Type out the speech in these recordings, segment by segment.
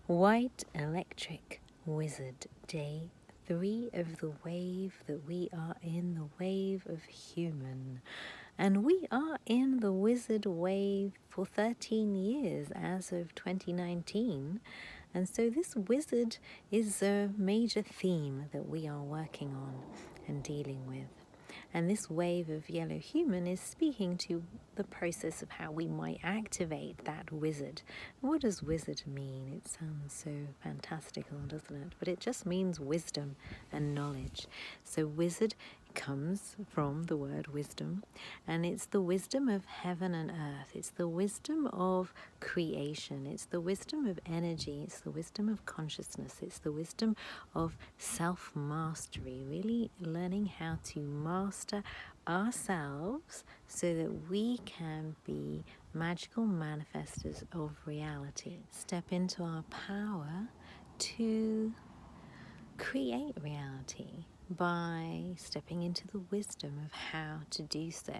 White Electric Wizard, day 3 of the wave that we are in, the wave of human. And we are in the wizard wave for 13 years as of 2019. And so this wizard is a major theme that we are working on and dealing with. And this wave of yellow human is speaking to the process of how we might activate that wizard. What does wizard mean? It sounds so fantastical, doesn't it? But it just means wisdom and knowledge. So wizard comes from the word wisdom, and it's the wisdom of heaven and earth. It's the wisdom of creation. It's the wisdom of energy. It's the wisdom of consciousness. It's the wisdom of self-mastery, really learning how to master ourselves so that we can be magical manifestors of reality. Step into our power to create reality by stepping into the wisdom of how to do so.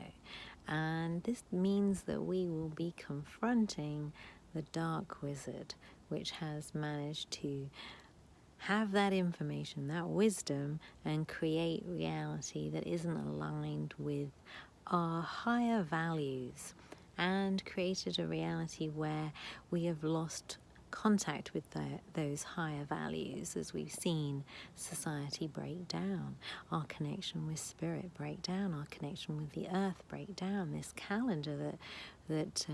And this means that we will be confronting the dark wizard, which has managed to have that information, that wisdom, and create reality that isn't aligned with our higher values, and created a reality where we have lost contact with those higher values, as we've seen society break down, our connection with spirit break down, our connection with the earth break down. This calendar that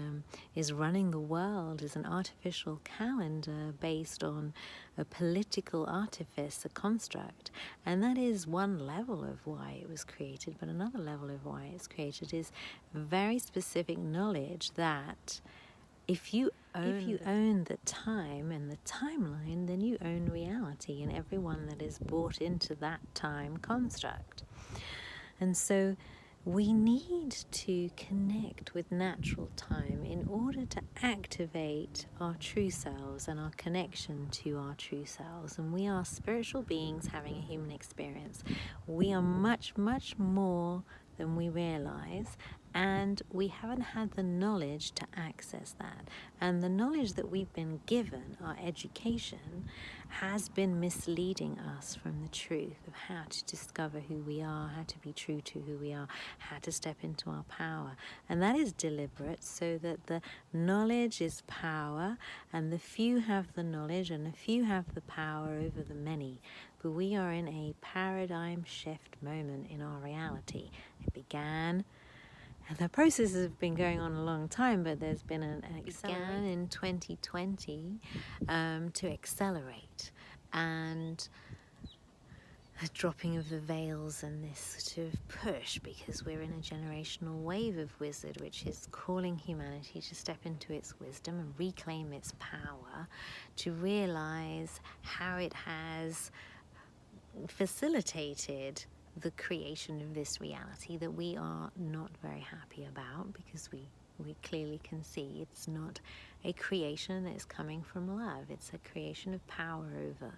is running the world is an artificial calendar based on a political artifice, a construct, and that is one level of why it was created. But another level of why it's created is very specific knowledge that if you own the time and the timeline, then you own reality and everyone that is brought into that time construct. And so we need to connect with natural time in order to activate our true selves and our connection to our true selves. And we are spiritual beings having a human experience. We are much, much more than we realize, and we haven't had the knowledge to access that. And the knowledge that we've been given, our education, has been misleading us from the truth of how to discover who we are, how to be true to who we are, how to step into our power. And that is deliberate so that the knowledge is power, and the few have the knowledge and the few have the power over the many. But we are in a paradigm shift moment in our reality. It began, and the process has been going on a long time, but there's been an began in 2020 to accelerate, and a dropping of the veils and this sort of push, because we're in a generational wave of wizard, which is calling humanity to step into its wisdom and reclaim its power, to realize how it has facilitated the creation of this reality that we are not very happy about, because we clearly can see it's not a creation that is coming from love. It's a creation of power over.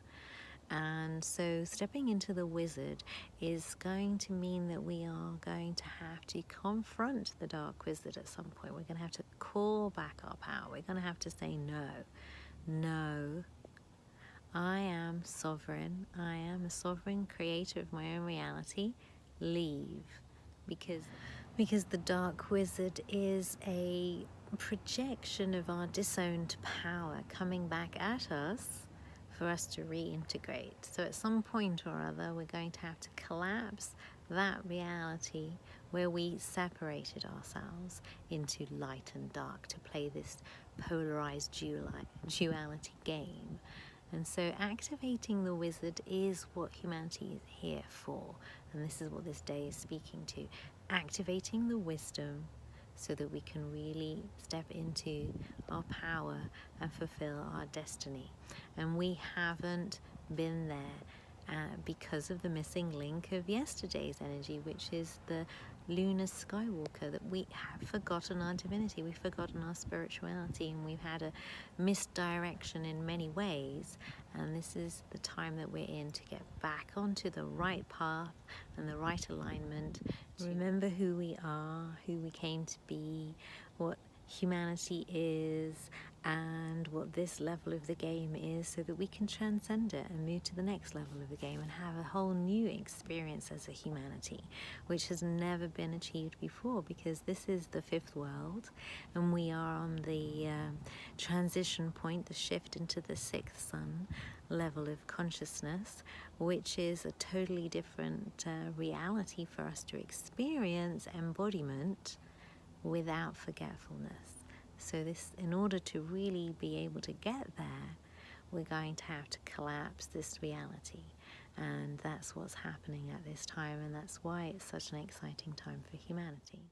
And so stepping into the wizard is going to mean that we are going to have to confront the dark wizard at some point. We're going to have to call back our power. We're going to have to say no. I am sovereign. I am a sovereign creator of my own reality. Leave. Because the dark wizard is a projection of our disowned power coming back at us for us to reintegrate. So at some point or other, we're going to have to collapse that reality where we separated ourselves into light and dark to play this polarized duality game. And so activating the wizard is what humanity is here for. And this is what this day is speaking to. Activating the wisdom so that we can really step into our power and fulfill our destiny. And we haven't been there because of the missing link of yesterday's energy, which is the Lunar Skywalker, that we have forgotten our divinity, we've forgotten our spirituality, and we've had a misdirection in many ways. And this is the time that we're in to get back onto the right path and the right alignment. Remember who we are, who we came to be, what humanity is and what this level of the game is, so that we can transcend it and move to the next level of the game and have a whole new experience as a humanity, which has never been achieved before, because this is the fifth world and we are on the transition point, the shift into the sixth sun level of consciousness, which is a totally different reality for us to experience embodiment without forgetfulness. So this, in order to really be able to get there, we're going to have to collapse this reality. And that's what's happening at this time, and that's why it's such an exciting time for humanity.